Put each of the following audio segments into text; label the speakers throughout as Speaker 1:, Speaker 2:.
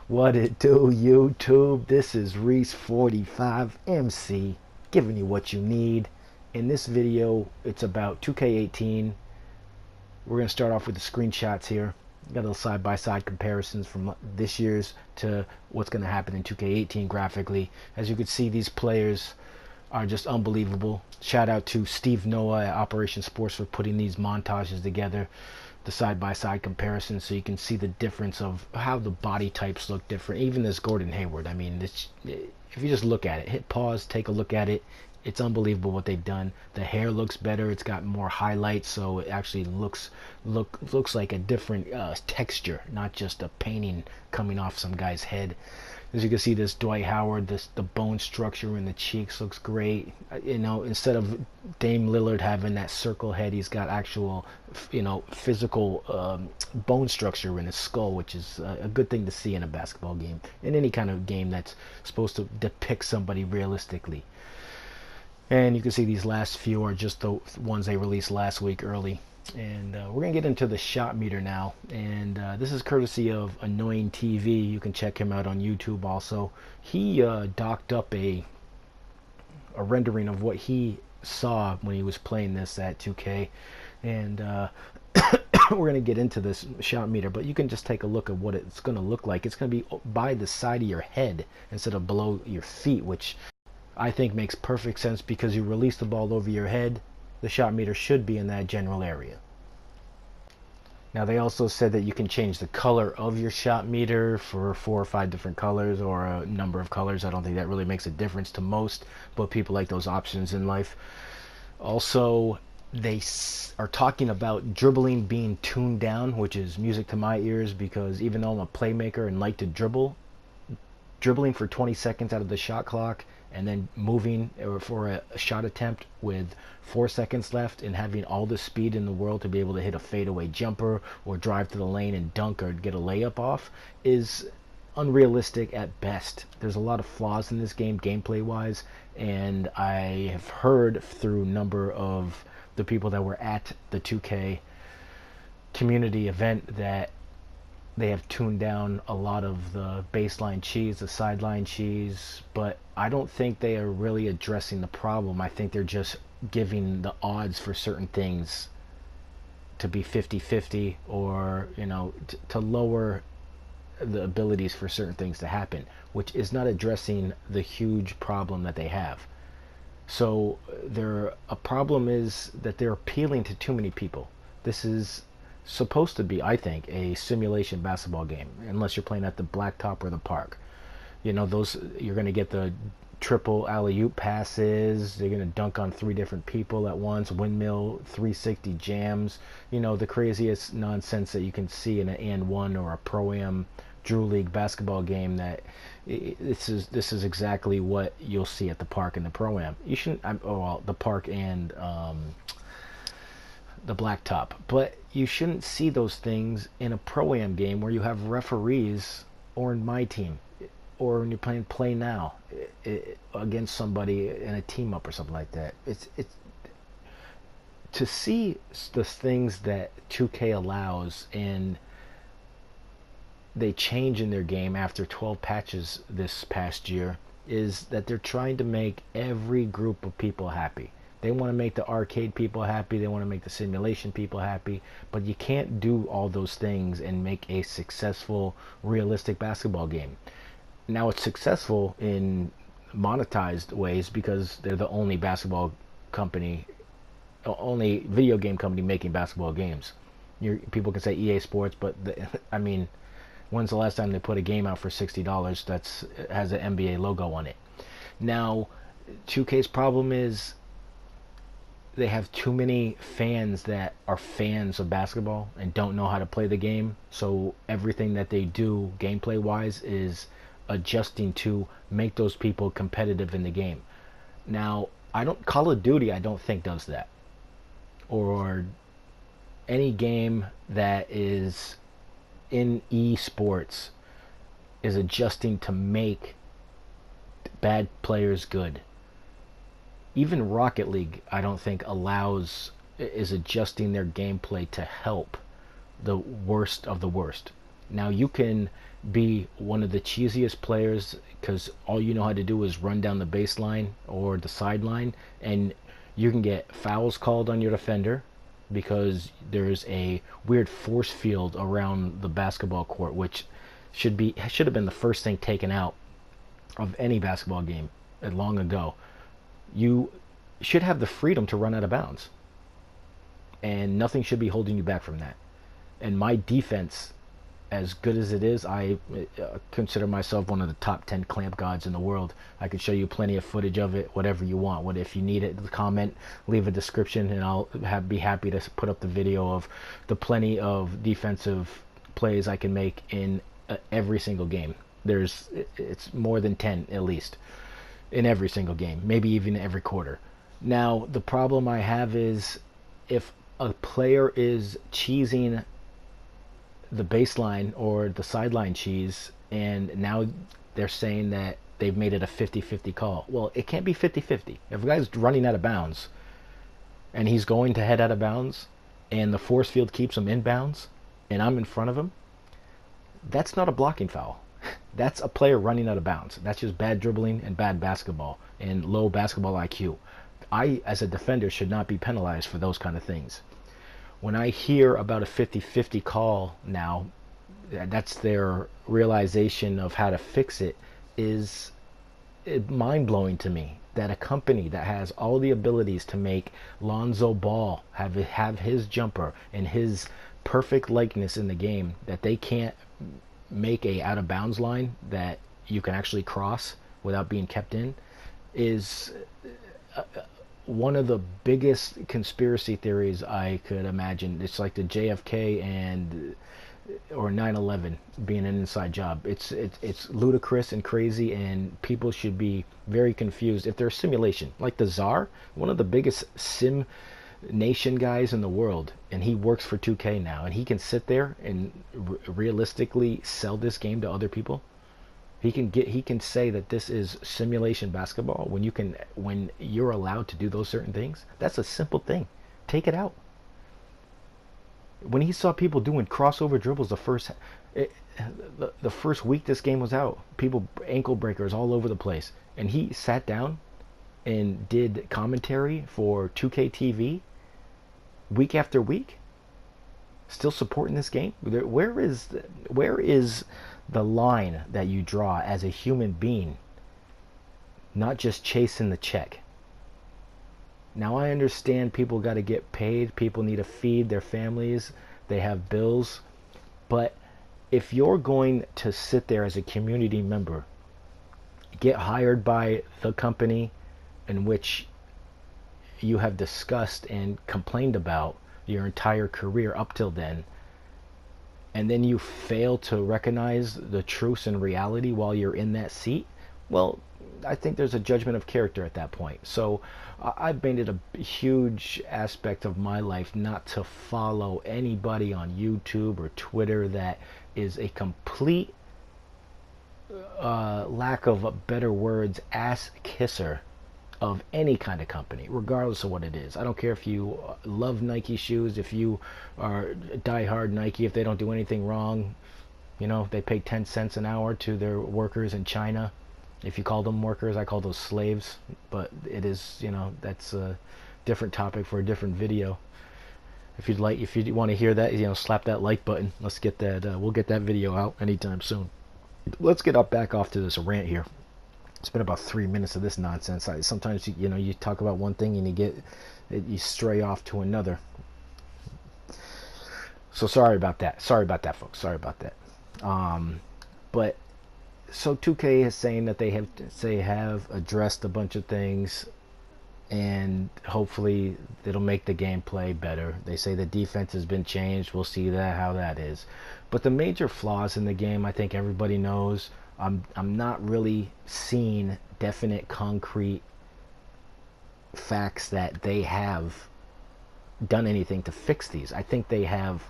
Speaker 1: What it do, YouTube? This is Reese45MC giving you what you need. In this video, it's about 2K18. We're going to start off with the screenshots here. Got a little side-by-side comparisons from this year's to what's going to happen in 2K18 graphically. As you can see, these players are just unbelievable. Shout out to Steve Noah at Operation Sports for putting these montages together, the side-by-side comparison, so you can see the difference of how the body types look different. Even this Gordon Hayward, I mean, if you just look at it, hit pause, take a look at it, it's unbelievable what they've done. The hair looks better, it's got more highlights, so it actually looks like a different texture, not just a painting coming off some guy's head. As you can see, this Dwight Howard, the bone structure in the cheeks looks great. You know, instead of Dame Lillard having that circle head, he's got actual, physical bone structure in his skull, which is a good thing to see in a basketball game, in any kind of game that's supposed to depict somebody realistically. And you can see these last few are just the ones they released last week early. And we're going to get into the shot meter now. And this is courtesy of Annoying TV. You can check him out on YouTube also. He docked up a rendering of what he saw when he was playing this at 2K. And we're going to get into this shot meter, but you can just take a look at what it's going to look like. It's going to be by the side of your head instead of below your feet, which I think makes perfect sense because you release the ball over your head. The shot meter should be in that general area. Now they also said that you can change the color of your shot meter for 4 or 5 different colors or a number of colors. I don't think that really makes a difference to most, but people like those options in life. Also, they are talking about dribbling being tuned down, which is music to my ears because even though I'm a playmaker and like to dribbling for 20 seconds out of the shot clock and then moving for a shot attempt with 4 seconds left and having all the speed in the world to be able to hit a fadeaway jumper or drive to the lane and dunk or get a layup off is unrealistic at best. There's a lot of flaws in this game gameplay wise, and I have heard through a number of the people that were at the 2K community event that they have tuned down a lot of the baseline cheese, the sideline cheese, but I don't think they are really addressing the problem. I think they're just giving the odds for certain things to be 50-50 or, to lower the abilities for certain things to happen, which is not addressing the huge problem that they have. So a problem is that they're appealing to too many people. This is supposed to be, I think, a simulation basketball game, unless you're playing at the blacktop or the park. Those you're going to get the triple alley-oop passes. They're going to dunk on 3 different people at once, windmill 360 jams, the craziest nonsense that you can see in an and one or a pro-am Drew League basketball game. That this is exactly what you'll see at the park and the pro-am. You shouldn't, the park and the blacktop, but you shouldn't see those things in a pro-am game where you have referees, or in my team, or when you're playing play now against somebody in a team up or something like that. It's to see the things that 2K allows and they change in their game after 12 patches this past year is that they're trying to make every group of people happy. They want to make the arcade people happy, they want to make the simulation people happy, but you can't do all those things and make a successful, realistic basketball game. Now it's successful in monetized ways because they're the only video game company making basketball games. People can say EA Sports, but when's the last time they put a game out for $60 that's has an NBA logo on it? Now, 2K's problem is they have too many fans that are fans of basketball and don't know how to play the game. So everything that they do gameplay wise is adjusting to make those people competitive in the game. Now, Call of Duty I don't think does that. Or any game that is in esports is adjusting to make bad players good. Even Rocket League, I don't think is adjusting their gameplay to help the worst of the worst. Now you can be one of the cheesiest players because all you know how to do is run down the baseline or the sideline, and you can get fouls called on your defender because there's a weird force field around the basketball court, which should have been the first thing taken out of any basketball game long ago. You should have the freedom to run out of bounds, and nothing should be holding you back from that. And my defense, as good as it is, I consider myself one of the top 10 clamp gods in the world. I could show you plenty of footage of it, whatever you want. What if you need it, comment, leave a description, and I'll be happy to put up the video of the plenty of defensive plays I can make in every single game. It's more than 10 at least in every single game, maybe even every quarter. Now, the problem I have is if a player is cheesing the baseline or the sideline cheese, and now they're saying that they've made it a 50-50 call. Well, it can't be 50-50. If a guy's running out of bounds and he's going to head out of bounds and the force field keeps him in bounds and I'm in front of him, that's not a blocking foul. That's a player running out of bounds. That's just bad dribbling and bad basketball and low basketball IQ. I, as a defender, should not be penalized for those kind of things. When I hear about a 50-50 call now, that's their realization of how to fix it, is mind-blowing to me. That a company that has all the abilities to make Lonzo Ball have his jumper and his perfect likeness in the game, that they can't make a out-of-bounds line that you can actually cross without being kept in, is one of the biggest conspiracy theories I could imagine. It's like the JFK or 9/11 being an inside job. It's ludicrous and crazy, and people should be very confused if there's simulation. Like the Czar, one of the biggest sim nation guys in the world, and he works for 2K now, and he can sit there and realistically sell this game to other people. He can say that this is simulation basketball when you're allowed to do those certain things. That's a simple thing. Take it out. When he saw people doing crossover dribbles the first week this game was out, people ankle breakers all over the place, and he sat down and did commentary for 2K TV week after week, still supporting this game. Where is the line that you draw as a human being, not just chasing the check? Now, I understand people got to get paid, people need to feed their families, they have bills, but if you're going to sit there as a community member, get hired by the company in which you have discussed and complained about your entire career up till then, and then you fail to recognize the truths and reality while you're in that seat, well, I think there's a judgment of character at that point. So I've made it a huge aspect of my life not to follow anybody on YouTube or Twitter that is a complete lack of better words, ass kisser of any kind of company, regardless of what it is. I don't care if you love Nike shoes, if you are diehard Nike, if they don't do anything wrong, they pay 10 cents an hour to their workers in China. If you call them workers, I call those slaves, but it is, that's a different topic for a different video. If you want to hear that, slap that like button. Let's get that, we'll get that video out anytime soon. Let's get back off to this rant here. It's been about 3 minutes of this nonsense. Sometimes you talk about one thing and you stray off to another. So sorry about that. Sorry about that, folks. Sorry about that. But so 2K is saying that they have addressed a bunch of things, and hopefully it'll make the gameplay better. They say the defense has been changed. We'll see how that is. But the major flaws in the game, I think everybody knows. I'm not really seeing definite concrete facts that they have done anything to fix these. I think they have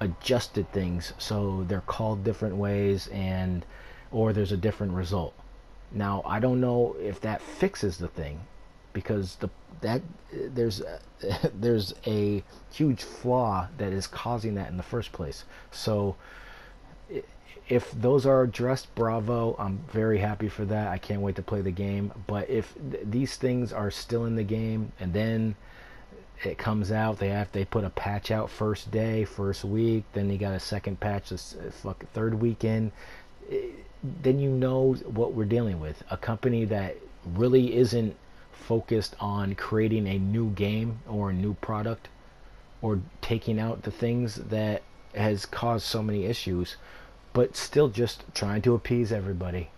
Speaker 1: adjusted things so they're called different ways or there's a different result. Now, I don't know if that fixes the thing, because there's a huge flaw that is causing that in the first place. So if those are addressed, bravo. I'm very happy for that. I can't wait to play the game. But if these things are still in the game and then it comes out, they put a patch out first day, first week, then they got a second patch this fucking third weekend, then you know what we're dealing with. A company that really isn't focused on creating a new game or a new product or taking out the things that has caused so many issues, but still just trying to appease everybody.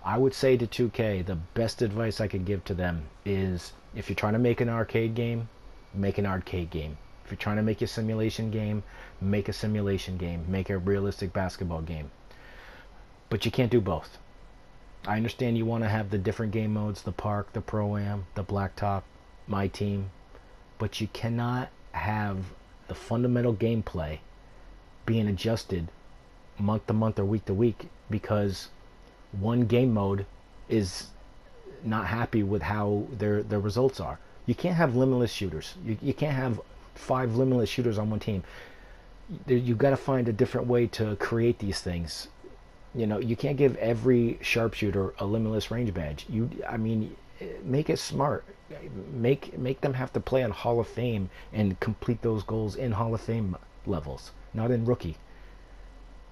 Speaker 1: I would say to 2K, the best advice I could give to them is, if you're trying to make an arcade game, make an arcade game. If you're trying to make a simulation game, make a simulation game. Make a realistic basketball game. But you can't do both. I understand you want to have the different game modes, the park, the pro-am, the blacktop, my team, but you cannot have the fundamental gameplay being adjusted month to month or week to week because one game mode is not happy with how their results are. You can't have limitless shooters. You can't have 5 limitless shooters on one team. You've got to find a different way to create these things. You know, you can't give every sharpshooter a limitless range badge. I mean, make it smart. Make them have to play on Hall of Fame and complete those goals in Hall of Fame levels, not in rookie.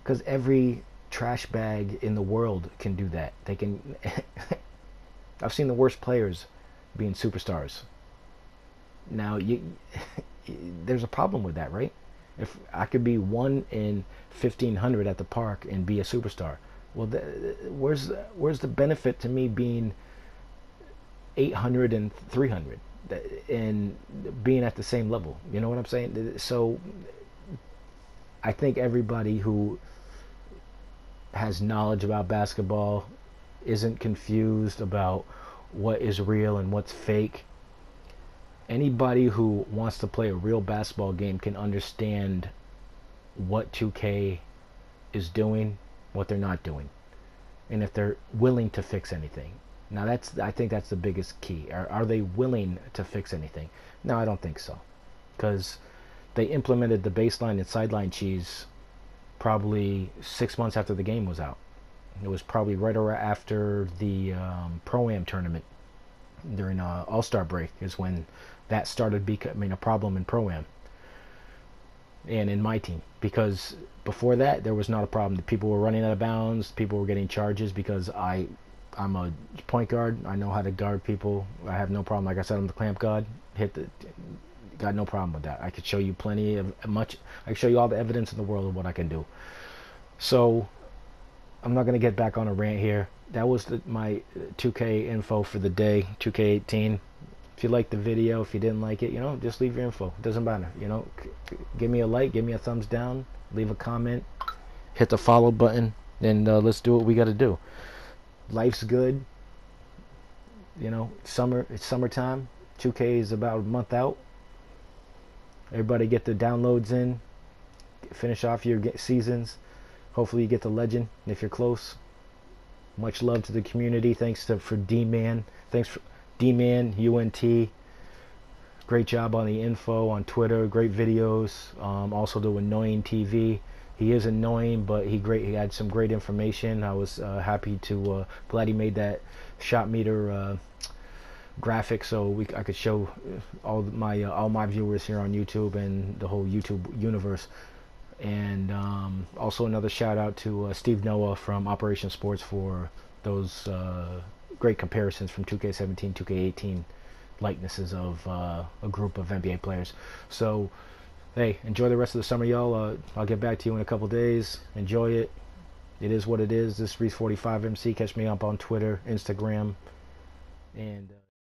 Speaker 1: Because every trash bag in the world can do that. They can. I've seen the worst players being superstars. Now, there's a problem with that, right? If I could be 1 in 1,500 at the park and be a superstar, well, where's the benefit to me being 800 and 300 and being at the same level? You know what I'm saying? So I think everybody who has knowledge about basketball isn't confused about what is real and what's fake. Anybody who wants to play a real basketball game can understand what 2K is doing, what they're not doing, and if they're willing to fix anything. Now I think that's the biggest key. Are they willing to fix anything? No, I don't think so, because they implemented the baseline and sideline cheese probably 6 months after the game was out. It was probably right after the Pro-Am tournament during All-Star break is when that started becoming a problem in Pro-Am and in my team, because before that there was not a problem. People were running out of bounds, people were getting charges because I'm a point guard. I know how to guard people. I have no problem. Like I said, I'm the clamp god. Got no problem with that. I could show you I could show you all the evidence in the world of what I can do. So I'm not going to get back on a rant here. That was my 2K info for the day, 2K18. If you liked the video, if you didn't like it, just leave your info. It doesn't matter. Give me a like, give me a thumbs down, leave a comment, hit the follow button, and let's do what we got to do. Life's good. It's summertime. 2K is about a month out. Everybody get the downloads in. Finish off your seasons. Hopefully you get the legend if you're close. Much love to the community. Thanks for D-Man. Thanks for D-Man, UNT. Great job on the info on Twitter. Great videos. Also to Annoying TV. He is annoying, but he had some great information. I was happy to glad he made that shot meter graphic so I could show all my viewers here on YouTube and the whole YouTube universe. And also another shout out to Steve Noah from Operation Sports for those great comparisons from 2K17, 2K18 likenesses of a group of NBA players. So hey, enjoy the rest of the summer, y'all. I'll get back to you in a couple days. Enjoy it. It is what it is. This Reese 45 MC. Catch me up on Twitter, Instagram, and